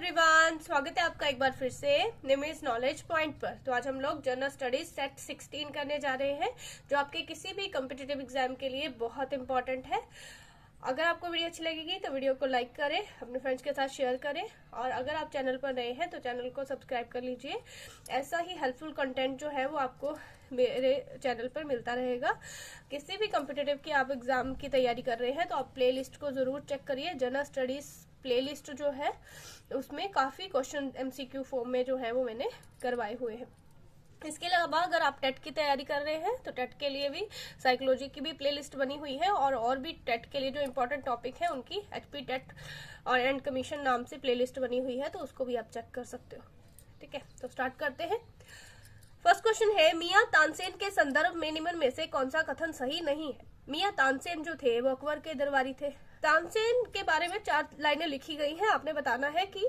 Everyone, स्वागत है आपका एक बार फिर से निमिस नॉलेज पॉइंट पर। तो आज हम लोग जनरल स्टडीज सेट 16 करने जा रहे हैं, जो आपके किसी भी कॉम्पिटिटिव एग्जाम के लिए बहुत इंपॉर्टेंट है। अगर आपको वीडियो अच्छी लगेगी तो वीडियो को लाइक करें, अपने फ्रेंड्स के साथ शेयर करें, और अगर आप चैनल पर नए हैं तो चैनल को सब्सक्राइब कर लीजिए। ऐसा ही हेल्पफुल कंटेंट जो है वो आपको मेरे चैनल पर मिलता रहेगा। किसी भी कॉम्पिटिटिव की आप एग्जाम की तैयारी कर रहे हैं तो आप प्ले लिस्ट को जरूर चेक करिए। जनरल स्टडीज प्लेलिस्ट जो है उसमें काफी क्वेश्चन एमसीक्यू फॉर्म में जो है वो मैंने करवाए हुए हैं। इसके अलावा अगर आप टेट की तैयारी कर रहे हैं तो टेट के लिए भी साइकोलॉजी की भी प्लेलिस्ट बनी हुई है, और भी टेट के लिए जो इम्पोर्टेंट टॉपिक है उनकी एचपी टेट और एंड कमीशन नाम से प्लेलिस्ट बनी हुई है, तो उसको भी आप चेक कर सकते हो। ठीक है, तो स्टार्ट करते हैं। फर्स्ट क्वेश्चन है, मियां तानसेन के संदर्भ में निम्न में से कौन सा कथन सही नहीं है। मियां तानसेन जो थे वो अकबर के दरबारी थे। तानसेन के बारे में 4 लाइनें लिखी गई हैं, आपने बताना है कि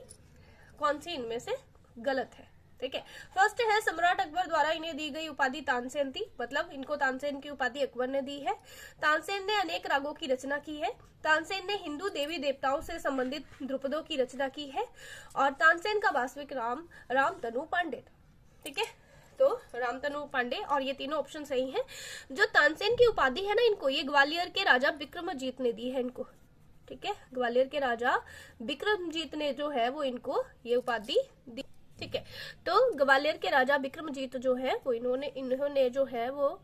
कौन सी इनमें से गलत है। ठीक है, फर्स्ट है, सम्राट अकबर द्वारा इन्हें दी गई उपाधि तानसेन थी, मतलब इनको तानसेन की उपाधि अकबर ने दी है। तानसेन ने अनेक रागों की रचना की है। तानसेन ने हिंदू देवी देवताओं से संबंधित ध्रुपदों की रचना की है, और तानसेन का वास्तविक नाम रामतनु पांडे था। ठीक है, तो रामतनु पांडे, और ये तीनों ऑप्शन सही हैं। जो तानसेन की उपाधि है ना इनको, ये ग्वालियर के राजा विक्रमजीत ने दी है इनको। ठीक है, ग्वालियर के राजा विक्रमजीत ने जो है वो इनको ये उपाधि दी। ठीक है, तो ग्वालियर के राजा विक्रमजीत जो है वो इन्होंने जो है वो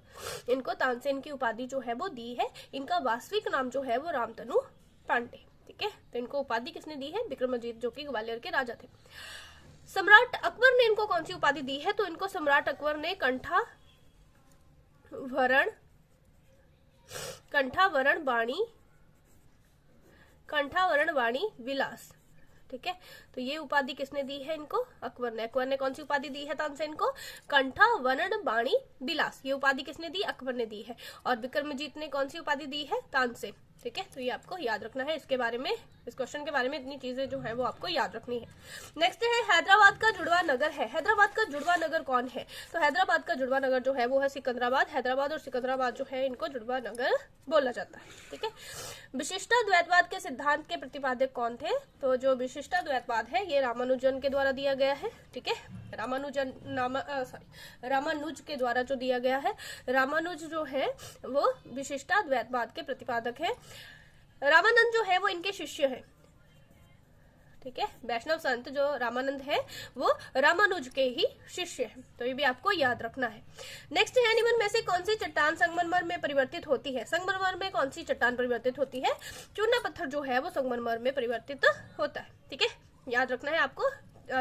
इनको तानसेन की उपाधि जो है वो दी है। इनका वास्तविक नाम जो है वो रामतनु पांडे। ठीक है, तो इनको उपाधि किसने दी है? विक्रमजीत, जो कि ग्वालियर के राजा थे। सम्राट अकबर ने इनको कौन सी उपाधि दी है? तो इनको सम्राट अकबर ने कंठावरण बाणी विलास। ठीक है, तो ये उपाधि किसने दी है इनको? अकबर ने। अकबर ने कौन सी उपाधि दी है तानसेन को? कंठावरण बाणी विलास, ये उपाधि किसने दी? अकबर ने दी है। और विक्रमजीत ने कौन सी उपाधि दी है? तानसेन। ठीक है, तो ये आपको याद रखना है। इसके बारे में, इस क्वेश्चन के बारे में इतनी चीजें जो है वो आपको याद रखनी है। नेक्स्ट है, हैदराबाद का जुड़वा नगर है। हैदराबाद का जुड़वा नगर कौन है? तो हैदराबाद का जुड़वा नगर जो है वो है सिकंदराबाद। हैदराबाद और सिकंदराबाद जो है इनको जुड़वा नगर बोला जाता है। ठीक है, विशिष्टाद्वैतवाद के सिद्धांत के प्रतिपादक कौन थे? तो जो विशिष्टाद्वैतवाद है ये रामानुजन के द्वारा दिया गया है। ठीक है, रामानुज के द्वारा जो दिया गया है। रामानुज जो है वो विशिष्टाद्वैतवाद के प्रतिपादक है। रामानंद जो है वो इनके शिष्य है। ठीक है, वैष्णव संत जो रामानंद है वो रामानुज के ही शिष्य है, तो ये भी आपको याद रखना है। नेक्स्ट है, निम्न में से कौन सी चट्टान संगमरमर में परिवर्तित होती है? संगमरमर में कौन सी चट्टान परिवर्तित होती है? चूना पत्थर जो है वो संगमरमर में परिवर्तित होता है। ठीक है, याद रखना है आपको।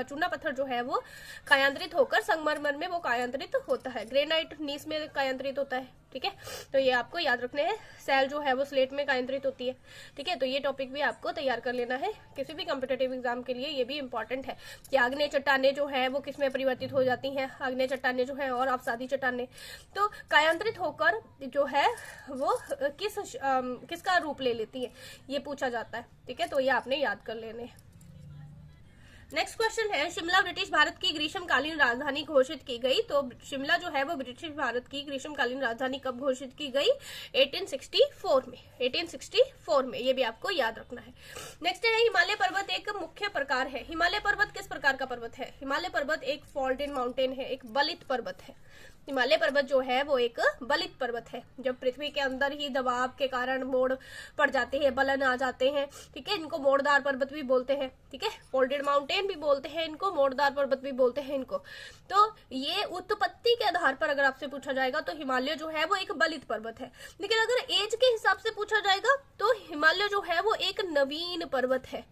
चूना पत्थर जो है वो कायांतरित होकर संगमरमर में वो कायांतरित होता है। ग्रेनाइट नीस में कायांतरित होता है। ठीक है, तो ये आपको याद रखने हैं। सेल जो है वो स्लेट में कायांतरित होती है। ठीक है, तो ये टॉपिक भी आपको तैयार कर लेना है किसी भी कॉम्पिटेटिव एग्जाम के लिए। ये भी इंपॉर्टेंट है कि आग्नेय चट्टाने जो है वो किसमें परिवर्तित हो जाती हैं, आग्नेय चट्टाने जो है और अवसादी चट्टाने, तो कायांतरित होकर जो है वो किसका रूप ले लेती है, ये पूछा जाता है। ठीक है, तो ये आपने याद कर लेने हैं। नेक्स्ट क्वेश्चन है, शिमला ब्रिटिश भारत की ग्रीष्मकालीन राजधानी घोषित की गई। तो शिमला जो है वो ब्रिटिश भारत की ग्रीष्मकालीन राजधानी कब घोषित की गई? 1864 में। 1864 में, ये भी आपको याद रखना है। नेक्स्ट है, हिमालय पर्वत एक मुख्य प्रकार है। हिमालय पर्वत किस प्रकार का पर्वत है? हिमालय पर्वत एक फॉल्टेड माउंटेन है, एक बलित पर्वत है। हिमालय पर्वत जो है वो एक बलित पर्वत है। जब पृथ्वी के अंदर ही दबाव के कारण मोड़ पड़ जाते हैं, बलन आ जाते हैं, ठीक है, इनको मोड़दार पर्वत भी बोलते हैं। ठीक है, फोल्डेड माउंटेन भी बोलते हैं इनको, मोड़दार पर्वत भी बोलते हैं इनको। तो ये उत्पत्ति के आधार पर अगर आपसे पूछा जाएगा तो हिमालय जो है वो एक बलित पर्वत है। लेकिन अगर एज के हिसाब से पूछा जाएगा तो हिमालय जो है वो एक नवीन पर्वत है।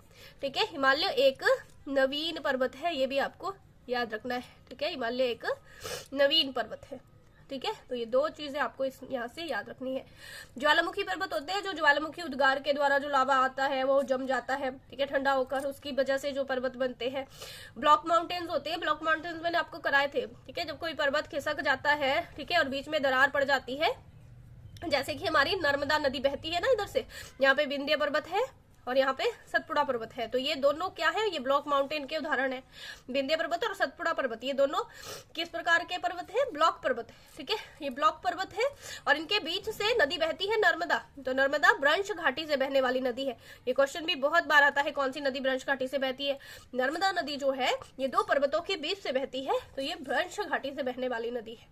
ठीक है, हिमालय एक नवीन पर्वत है, ये भी आपको याद रखना है। ठीक है, हिमालय एक नवीन पर्वत है। ठीक है, तो ये 2 चीजें आपको यहाँ से याद रखनी है। ज्वालामुखी पर्वत होते हैं, जो ज्वालामुखी उद्गार के द्वारा जो लावा आता है वो जम जाता है। ठीक है, ठंडा होकर, उसकी वजह से जो पर्वत बनते हैं। ब्लॉक माउंटेन्स होते हैं, ब्लॉक माउंटेन्स मैंने आपको कराए थे। ठीक है, जब कोई पर्वत खिसक जाता है, ठीक है, और बीच में दरार पड़ जाती है, जैसे कि हमारी नर्मदा नदी बहती है ना इधर से, यहाँ पे विंध्य पर्वत है और यहाँ पे सतपुड़ा पर्वत है। तो ये दोनों क्या है, ये ब्लॉक माउंटेन के उदाहरण है। विंध्य पर्वत और सतपुड़ा पर्वत ये दोनों किस प्रकार के पर्वत है, ब्लॉक पर्वत है। ठीक है, ये ब्लॉक पर्वत है और इनके बीच से नदी बहती है नर्मदा। तो नर्मदा ब्रंश घाटी से बहने वाली नदी है। ये क्वेश्चन भी बहुत बार आता है, कौन सी नदी ब्रंश घाटी से बहती है। नर्मदा नदी जो है ये दो पर्वतों के बीच से बहती है, तो ये ब्रंश घाटी से बहने वाली नदी है।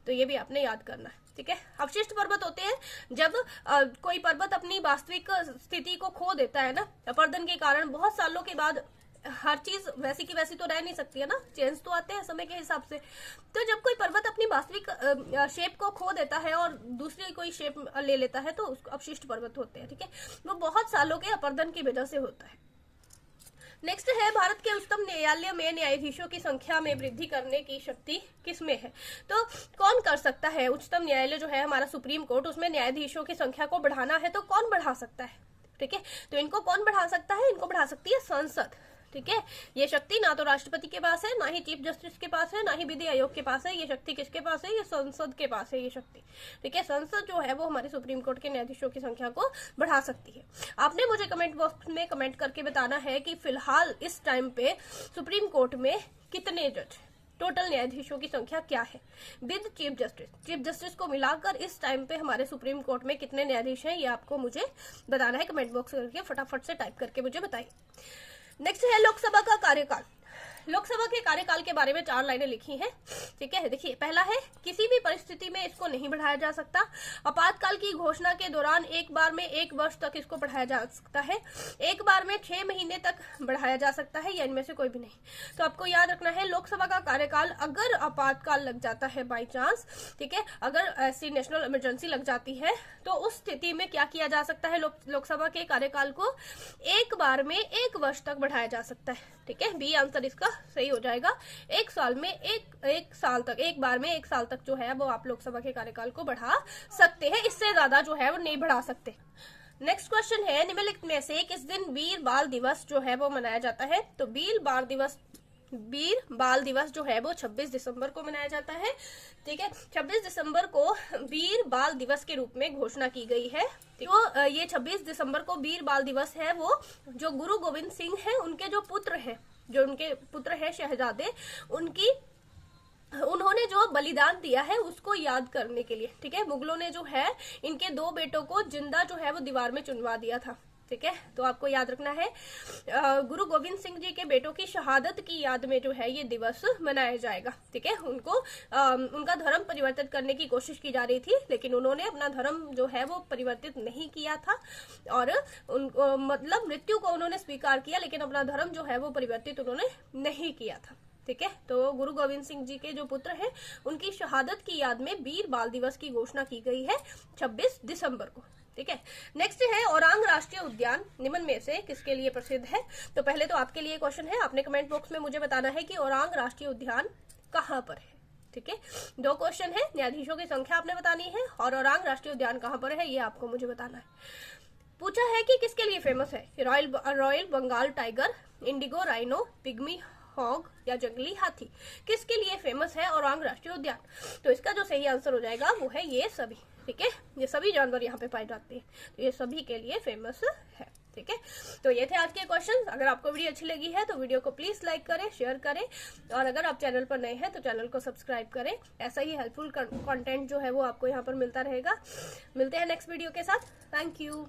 तो ये भी आपने याद करना है। ठीक है, अवशिष्ट पर्वत होते हैं जब कोई पर्वत अपनी वास्तविक स्थिति को खो देता है ना, अपरदन के कारण। बहुत सालों के बाद हर चीज वैसी की वैसी तो रह नहीं सकती है ना, चेंज तो आते हैं समय के हिसाब से। तो जब कोई पर्वत अपनी वास्तविक शेप को खो देता है और दूसरी कोई शेप ले लेता है तो उसको अवशिष्ट पर्वत होते हैं। ठीक है, वो बहुत सालों के अपरदन की वजह से होता है। नेक्स्ट है, भारत के उच्चतम न्यायालय में न्यायाधीशों की संख्या में वृद्धि करने की शक्ति किसमें है। तो कौन कर सकता है, उच्चतम न्यायालय जो है हमारा सुप्रीम कोर्ट, उसमें न्यायाधीशों की संख्या को बढ़ाना है तो कौन बढ़ा सकता है। ठीक है, तो इनको कौन बढ़ा सकता है, इनको बढ़ा सकती है संसद। ठीक है, ये शक्ति ना तो राष्ट्रपति के पास है, ना ही चीफ जस्टिस के पास है, ना ही विधि आयोग के पास है। ये शक्ति किसके पास है, ये संसद के पास है ये शक्ति। ठीक है, संसद जो है वो हमारे सुप्रीम कोर्ट के न्यायाधीशों की संख्या को बढ़ा सकती है। आपने मुझे कमेंट बॉक्स में कमेंट करके बताना है कि फिलहाल इस टाइम पे सुप्रीम कोर्ट में कितने जज, टोटल न्यायाधीशों की संख्या क्या है with chief justice. Chief justice को मिलाकर इस टाइम पे हमारे सुप्रीम कोर्ट में कितने न्यायाधीश हैं, ये आपको मुझे बताना है। कमेंट बॉक्स करके फटाफट से टाइप करके मुझे बताइए। नेक्स्ट है लोकसभा का कार्यकाल। लोकसभा के कार्यकाल के बारे में 4 लाइनें लिखी हैं। ठीक है, देखिए, पहला है, किसी भी परिस्थिति में इसको नहीं बढ़ाया जा सकता। आपातकाल की घोषणा के दौरान एक बार में 1 वर्ष तक इसको बढ़ाया जा सकता है। एक बार में 6 महीने तक बढ़ाया जा सकता है, या इनमें से कोई भी नहीं। तो आपको याद रखना है, लोकसभा का कार्यकाल अगर आपातकाल लग जाता है बाई चांस, ठीक है, अगर ऐसी नेशनल इमरजेंसी लग जाती है तो उस स्थिति में क्या किया जा सकता है, लोकसभा के कार्यकाल को एक बार में 1 वर्ष तक बढ़ाया जा सकता है। ठीक है, बी आंसर इसका सही हो जाएगा। एक साल में एक साल तक, एक बार में 1 साल तक जो है वो आप लोकसभा के कार्यकाल को बढ़ा सकते हैं। इससे ज्यादा जो है वो नहीं बढ़ा सकते। नेक्स्ट क्वेश्चन है, निम्नलिखित में से किस दिन वीर बाल दिवस जो है वो मनाया जाता है। तो वीर बाल दिवस जो है वो 26 दिसंबर को मनाया जाता है। ठीक है, 26 दिसंबर को वीर बाल दिवस के रूप में घोषणा की गई है। तो ये 26 दिसंबर को वीर बाल दिवस है, वो जो गुरु गोविंद सिंह है उनके जो पुत्र है, जो उनके पुत्र है शहजादे, उन्होंने जो बलिदान दिया है उसको याद करने के लिए। ठीक है, मुगलों ने जो है इनके 2 बेटों को जिंदा जो है वो दीवार में चुनवा दिया था। ठीक है, तो आपको याद रखना है, गुरु गोविंद सिंह जी के बेटों की शहादत की याद में जो है ये दिवस मनाया जाएगा। ठीक है, उनको उनका धर्म परिवर्तित करने की कोशिश की जा रही थी, लेकिन उन्होंने अपना धर्म जो है वो परिवर्तित नहीं किया था और मतलब मृत्यु को उन्होंने स्वीकार किया, लेकिन अपना धर्म जो है वो परिवर्तित उन्होंने नहीं किया था। ठीक है, तो गुरु गोविंद सिंह जी के जो पुत्र हैं उनकी शहादत की याद में वीर बाल दिवस की घोषणा की गई है 26 दिसंबर को। ठीक है, नेक्स्ट है, औरांग राष्ट्रीय उद्यान निम्न में से किसके लिए प्रसिद्ध है। तो पहले तो आपके लिए क्वेश्चन है, आपने कमेंट बॉक्स में मुझे बताना है कि औरांग राष्ट्रीय उद्यान कहाँ पर है। ठीक है, 2 क्वेश्चन है, न्यायाधीशों की संख्या आपने बतानी है और औरांग राष्ट्रीय उद्यान कहाँ पर है ये आपको मुझे बताना है। पूछा है कि किसके लिए फेमस है, royal Bengal tiger, indigo rhino, pygmy hog या जंगली हाथी, किसके लिए फेमस है औरांग राष्ट्रीय उद्यान। तो इसका जो सही आंसर हो जाएगा वो है ये सभी। ठीक है, ये सभी जानवर यहाँ पे पाए जाते हैं, तो ये सभी के लिए फेमस है। ठीक है, तो ये थे आज के क्वेश्चंस। अगर आपको वीडियो अच्छी लगी है तो वीडियो को प्लीज लाइक करें, शेयर करें और अगर आप चैनल पर नए हैं तो चैनल को सब्सक्राइब करें। ऐसा ही हेल्पफुल कंटेंट जो है वो आपको यहाँ पर मिलता रहेगा। मिलते हैं नेक्स्ट वीडियो के साथ। Thank you.